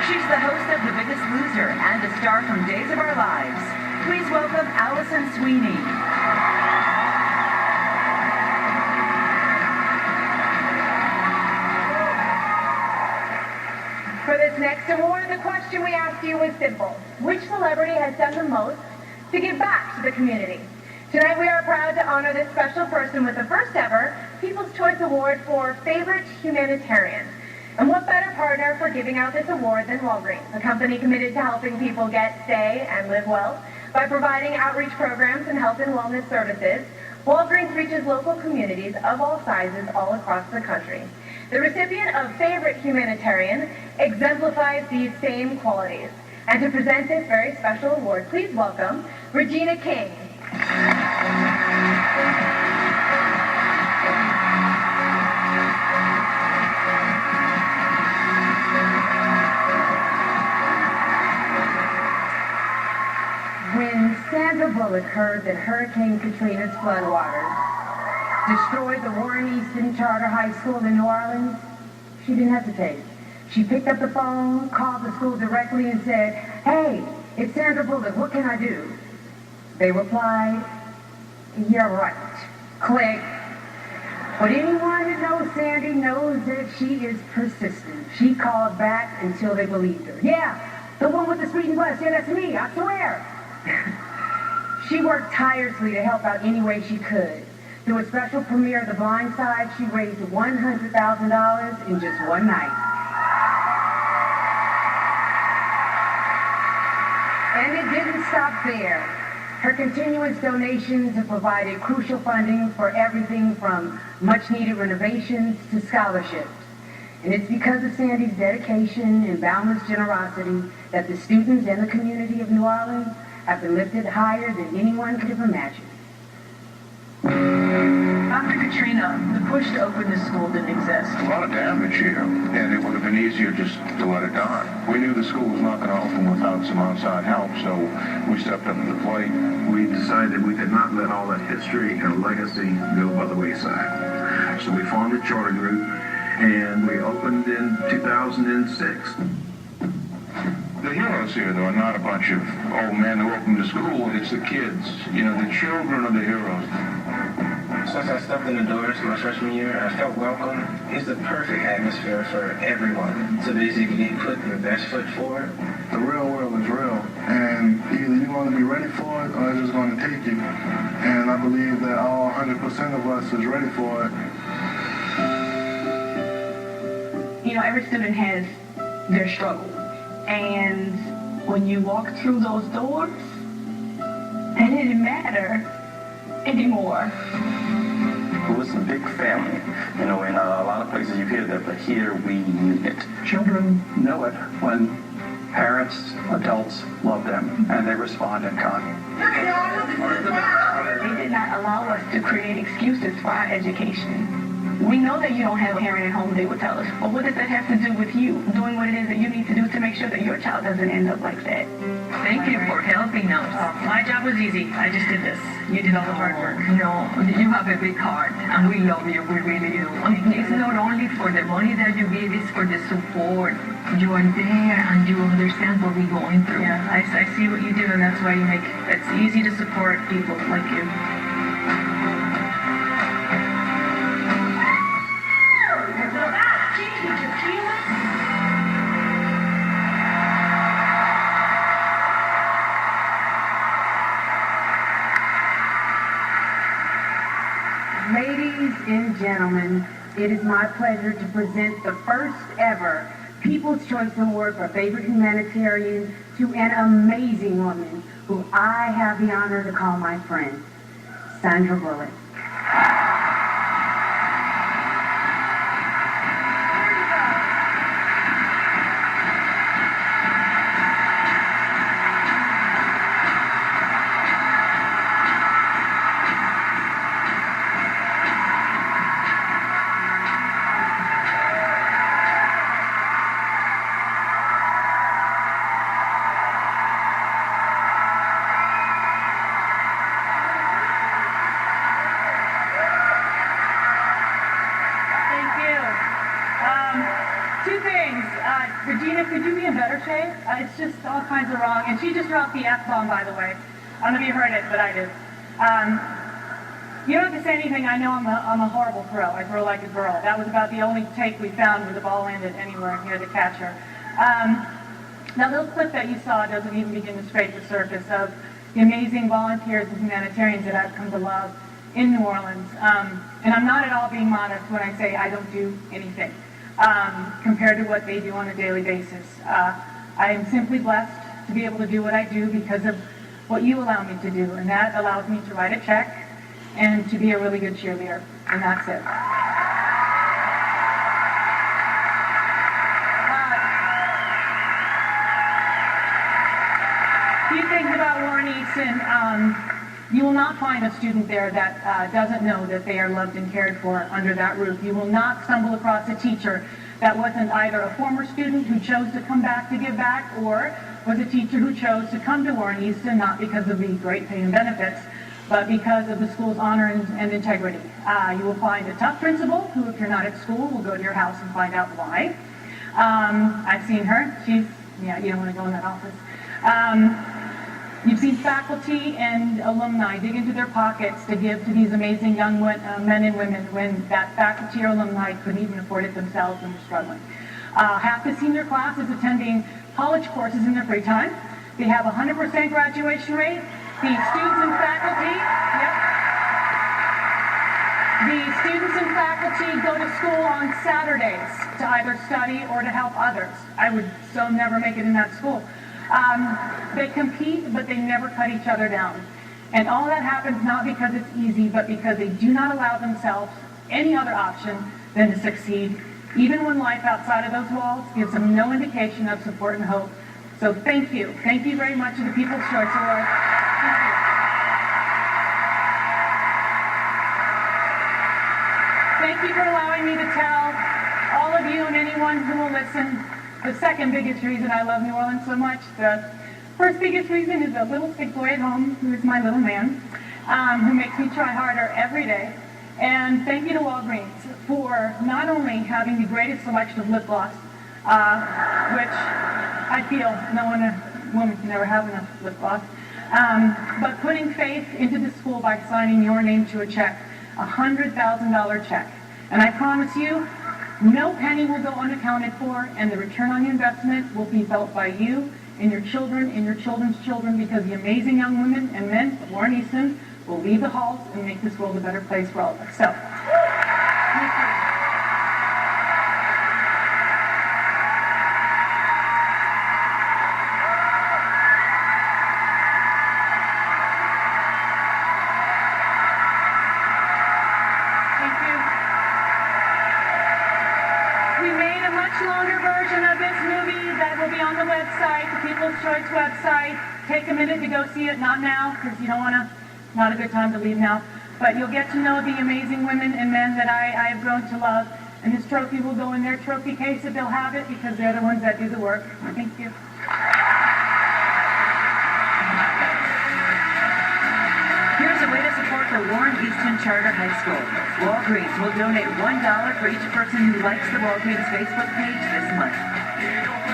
She's the host of The Biggest Loser and a star from Days of Our Lives. Please welcome Allison Sweeney. For this next award, the question we asked you was simple. Which celebrity has done the most to give back to the community? Tonight we are proud to honor this special person with the first ever People's Choice Award for Favorite Humanitarian. And what better partner for giving out this award than Walgreens, a company committed to helping people get, stay, and live well. By providing outreach programs and health and wellness services, Walgreens reaches local communities of all sizes all across the country. The recipient of Favorite Humanitarian exemplifies these same qualities. And to present this very special award, please welcome Regina King. When Sandra Bullock heard that Hurricane Katrina's floodwaters destroyed the Warren Easton Charter High School in New Orleans, she didn't hesitate. She picked up the phone, called the school directly and said, "Hey, it's Sandra Bullock, what can I do?" They replied, "You're right." Click. But anyone who knows Sandy knows that she is persistent. She called back until they believed her. "Yeah, the one with the street and bus, yeah, that's me, I swear." She worked tirelessly to help out any way she could. Through a special premiere of The Blind Side, she raised $100,000 in just one night. And it didn't stop there. Her continuous donations have provided crucial funding for everything from much-needed renovations to scholarships. And it's because of Sandy's dedication and boundless generosity that the students and the community of New Orleans have been lifted higher than anyone could have imagined. After Katrina, the push to open the school didn't exist. A lot of damage here, and it would have been easier just to let it die. We knew the school was not going to open without some outside help, so we stepped up to the plate. We decided we could not let all that history and legacy go by the wayside. So we formed a charter group, and we opened in 2006. The heroes here, though, are not a bunch of old men who opened the school. It's the kids. You know, the children are the heroes. Since I stepped in the doors my freshman year, I felt welcome. It's the perfect atmosphere for everyone to basically put their best foot forward. The real world is real, and either you're going to be ready for it or it's just going to take you. And I believe that all 100% of us is ready for it. You know, every student has their struggle. And when you walk through those doors, it didn't matter anymore. It was a big family. You know, in a lot of places you hear that, but here we mean it. Children know it when parents, adults love them, and they respond in kind. They did not allow us to create excuses for our education. We know that you don't have a parent at home, they would tell us. But what does that have to do with you doing what it is that you need to do to make sure that your child doesn't end up like that? Thank you for helping us. My job was easy. I just did this. You did all the hard work. No, you have a big heart, and we love you. We really do. I mean, it's not only for the money that you give; it's for the support. You are there, and you understand what we're going through. Yeah, I see what you do, and that's why you make it's easy to support people like you. Ladies and gentlemen, it is my pleasure to present the first ever People's Choice Award for Favorite Humanitarian to an amazing woman who I have the honor to call my friend, Sandra Bullock. could you be in better shape? It's just all kinds of wrong. And she just dropped the F-bomb, by the way. I don't know if you heard it, but I did. You don't have to say anything. I know I'm a horrible throw. I throw like a girl. That was about the only take we found where the ball landed anywhere near the catcher. That little clip that you saw doesn't even begin to scrape the surface of the amazing volunteers and humanitarians that I've come to love in New Orleans. And I'm not at all being modest when I say I don't do anything compared to what they do on a daily basis. I am simply blessed to be able to do what I do because of what you allow me to do, and that allows me to write a check and to be a really good cheerleader, and that's it. Few things about Warren Easton. You will not find a student there that doesn't know that they are loved and cared for under that roof. You will not stumble across a teacher that wasn't either a former student who chose to come back to give back or was a teacher who chose to come to Warren Easton not because of the great pay and benefits, but because of the school's honor and integrity. You will find a tough principal who, if you're not at school, will go to your house and find out why. I've seen her. You don't want to go in that office. You've seen faculty and alumni dig into their pockets to give to these amazing young men and women when that faculty or alumni couldn't even afford it themselves and were struggling. Half the senior class is attending college courses in their free time. They have a 100% graduation rate. The students and faculty, the students and faculty go to school on Saturdays to either study or to help others. I would so never make it in that school. They compete, but they never cut each other down. And all that happens not because it's easy, but because they do not allow themselves any other option than to succeed, even when life outside of those walls gives them no indication of support and hope. So thank you. Thank you very much to the People's Choice Award. Thank you. Thank you for allowing me to tell all of you and anyone who will listen the second biggest reason I love New Orleans so much. The first biggest reason is a little sick boy at home, who is my little man, who makes me try harder every day. And thank you to Walgreens for not only having the greatest selection of lip gloss, which I feel a woman can never have enough lip gloss, but putting faith into the school by signing your name to a check, a $100,000 check. And I promise you, no penny will go unaccounted for, and the return on the investment will be felt by you and your children and your children's children, because the amazing young women and men of Warren Easton will leave the halls and make this world a better place for all of us. So, thank you. Choice website. Take a minute to go see it, not now, because you don't want to, not a good time to leave now, but you'll get to know the amazing women and men that I have grown to love, and this trophy will go in their trophy case if they'll have it, because they're the ones that do the work. Thank you. Here's a way to support the Warren Easton Charter High School. Walgreens will donate $1 for each person who likes the Walgreens Facebook page this month.